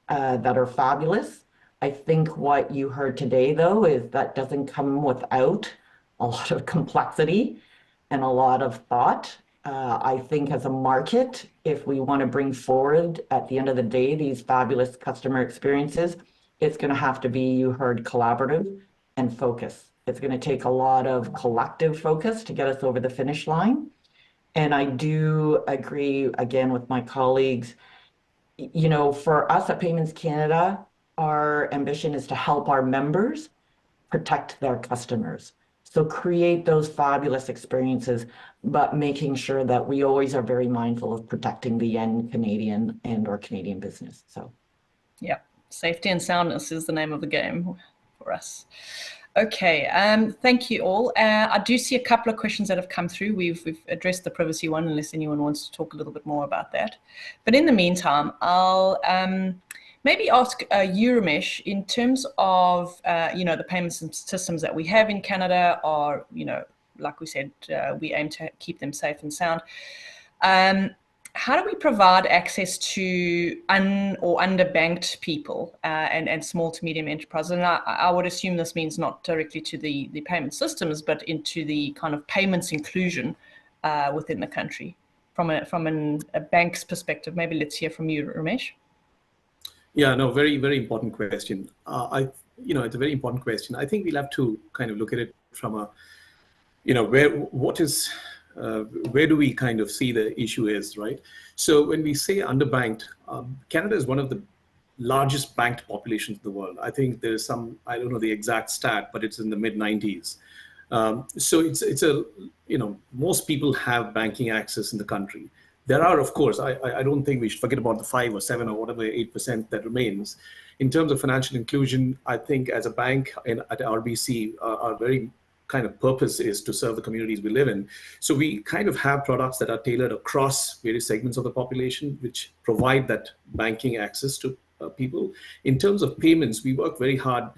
that are fabulous. I think what you heard today, though, is that doesn't come without a lot of complexity and a lot of thought. I think as a market, if we want to bring forward, at the end of the day, these fabulous customer experiences, it's going to have to be, you heard, collaborative and focus. It's going to take a lot of collective focus to get us over the finish line. And I do agree, again, with my colleagues, for us at Payments Canada, our ambition is to help our members protect their customers. So create those fabulous experiences, but making sure that we always are very mindful of protecting the end Canadian or Canadian business. So, yeah. Safety and soundness is the name of the game for us. Okay, thank you all. I do see a couple of questions that have come through. We've addressed the privacy one, unless anyone wants to talk a little bit more about that. But in the meantime, I'll maybe ask you, Ramesh, in terms of the payment systems that we have in Canada are, like we said, we aim to keep them safe and sound. How do we provide access to underbanked people and small to medium enterprises? And I would assume this means not directly to the payment systems, but into the kind of payments inclusion within the country from a bank's perspective. Maybe let's hear from you, Ramesh. Yeah, no, very, very important question. It's a very important question. I think we'll have to kind of look at it from a, where do we kind of see the issue is, right? So when we say underbanked, Canada is one of the largest banked populations in the world. I think there's some, I don't know the exact stat, but it's in the mid-90s. So it's most people have banking access in the country. There are, of course, I don't think we should forget about the 5 or 7 or whatever 8% that remains. In terms of financial inclusion, I think as a bank at RBC, our very kind of purpose is to serve the communities we live in. So we kind of have products that are tailored across various segments of the population, which provide that banking access to people. In terms of payments, we work very hard,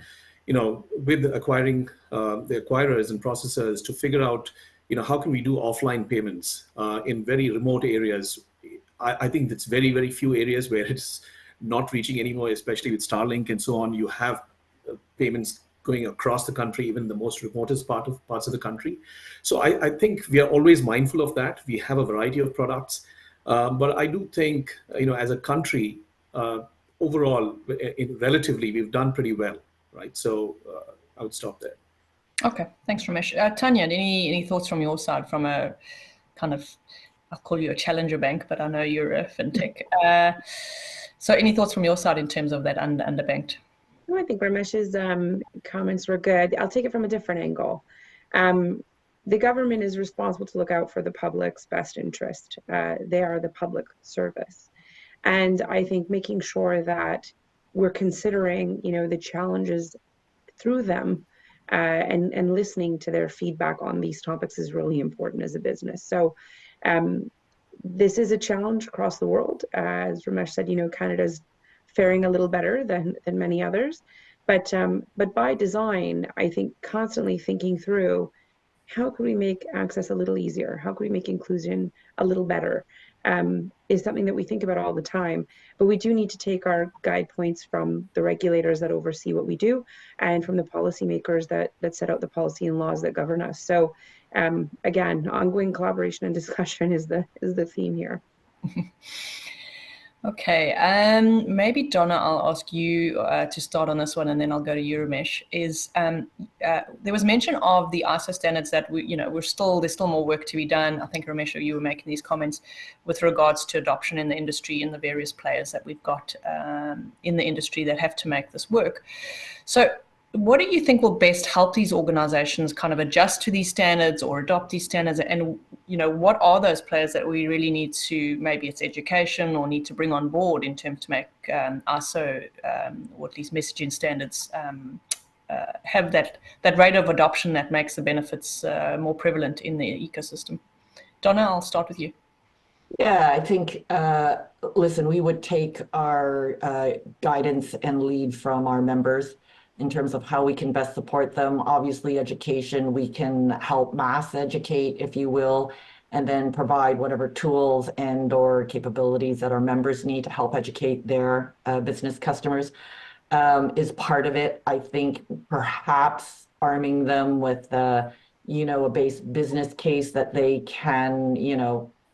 with the acquirers and processors to figure out, how can we do offline payments in very remote areas. I think it's very, very few areas where it's not reaching anymore, especially with Starlink and so on. You have payments going across the country, even the most remotest parts of the country. So I think we are always mindful of that. We have a variety of products, but I do think, as a country, overall, relatively, we've done pretty well, right? So I would stop there. Okay, thanks, Ramesh. Tanya, any thoughts from your side from a kind of, I'll call you a challenger bank, but I know you're a fintech. So any thoughts from your side in terms of that underbanked? No, I think Ramesh's comments were good. I'll take it from a different angle. The government is responsible to look out for the public's best interest. They are the public service. And I think making sure that we're considering, the challenges through them and listening to their feedback on these topics is really important as a business. So this is a challenge across the world. As Ramesh said, Canada's faring a little better than many others, but by design, I think constantly thinking through how could we make access a little easier, how could we make inclusion a little better, is something that we think about all the time. But we do need to take our guide points from the regulators that oversee what we do, and from the policymakers that set out the policy and laws that govern us. So again, ongoing collaboration and discussion is the theme here. Okay, maybe Donna, I'll ask you to start on this one, and then I'll go to you, Ramesh. There was mention of the ISO standards that there's still more work to be done. I think Ramesh, you were making these comments with regards to adoption in the industry and the various players that we've got in the industry that have to make this work. So, what do you think will best help these organizations kind of adjust to these standards or adopt these standards? And, what are those players that we really need to, maybe it's education or need to bring on board in terms to make ISO or at least messaging standards have that rate of adoption that makes the benefits more prevalent in the ecosystem? Donna, I'll start with you. Yeah, I think, listen, we would take our guidance and lead from our members in terms of how we can best support them. Obviously, education, we can help mass educate, if you will, and then provide whatever tools and or capabilities that our members need to help educate their business customers is part of it. I think perhaps arming them with a base business case that they can,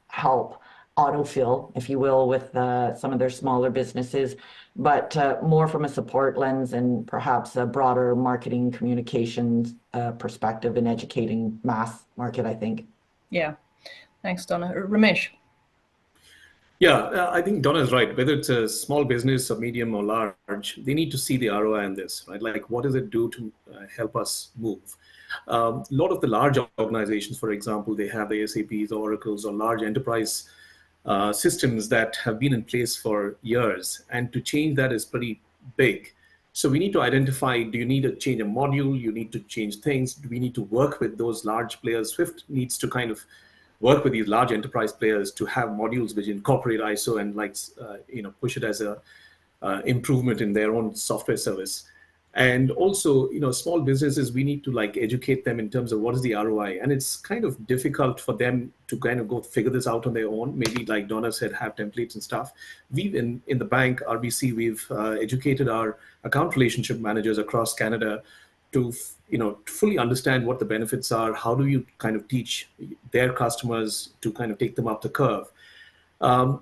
help autofill, if you will, with some of their smaller businesses, but more from a support lens and perhaps a broader marketing communications perspective in educating mass market, I think. Yeah, thanks, Donna. Ramesh. Yeah, I think Donna is right. Whether it's a small business or medium or large, they need to see the ROI in this, right? Like, what does it do to help us move? A lot of the large organizations, for example, they have the SAPs, Oracles, or large enterprise systems that have been in place for years, and to change that is pretty big. So we need to identify, do you need to change a module? You need to change things. Do we need to work with those large players? Swift needs to kind of work with these large enterprise players to have modules which incorporate ISO and push it as a improvement in their own software service. And also, small businesses, we need to educate them in terms of what is the ROI. And it's kind of difficult for them to kind of go figure this out on their own. Maybe, like Donna said, have templates and stuff. We've in the bank, RBC, we've educated our account relationship managers across Canada to fully understand what the benefits are. How do you kind of teach their customers to kind of take them up the curve? But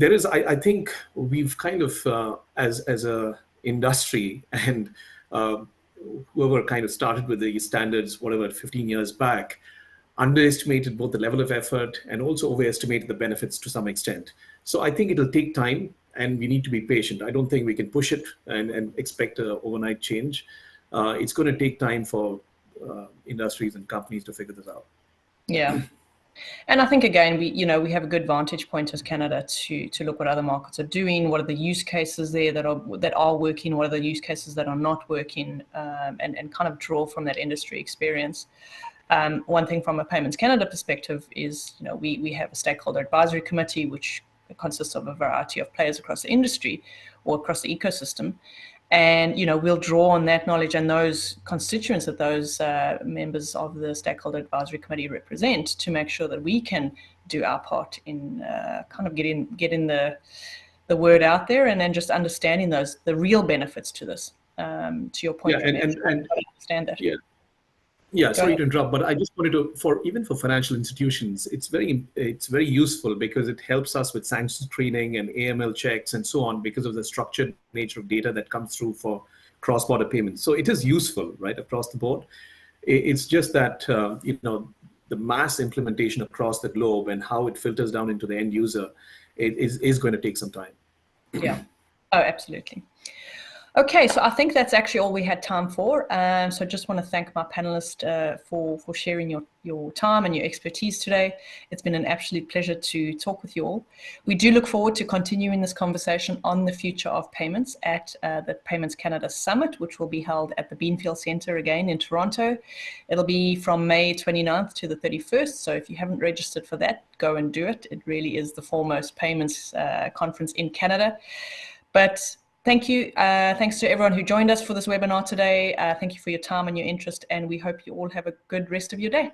there is, I think we've kind of, as a industry, and whoever kind of started with the standards, 15 years back, underestimated both the level of effort and also overestimated the benefits to some extent. So I think it'll take time, and we need to be patient. I don't think we can push it and expect an overnight change. It's going to take time for industries and companies to figure this out. Yeah. And I think, again, we have a good vantage point as Canada to look what other markets are doing, what are the use cases there that are working, what are the use cases that are not working, and kind of draw from that industry experience. One thing from a Payments Canada perspective is, we have a stakeholder advisory committee, which consists of a variety of players across the industry or across the ecosystem. And, we'll draw on that knowledge and those constituents that those members of the Stakeholder Advisory Committee represent to make sure that we can do our part in kind of getting the word out there and then just understanding the real benefits to this. To your point, yeah, and understand that. Yeah, sorry to interrupt, but I just wanted to, even for financial institutions, it's very useful because it helps us with sanction screening and AML checks and so on because of the structured nature of data that comes through for cross-border payments. So it is useful, right, across the board. It's just that, the mass implementation across the globe and how it filters down into the end user is going to take some time. Yeah, oh, absolutely. Okay, so I think that's actually all we had time for. So I just want to thank my panelists for sharing your time and your expertise today. It's been an absolute pleasure to talk with you all. We do look forward to continuing this conversation on the future of payments at the Payments Canada Summit, which will be held at the Beanfield Centre again in Toronto. It'll be from May 29th to the 31st. So if you haven't registered for that, go and do it. It really is the foremost payments conference in Canada. But thank you. Thanks to everyone who joined us for this webinar today. Thank you for your time and your interest, and we hope you all have a good rest of your day.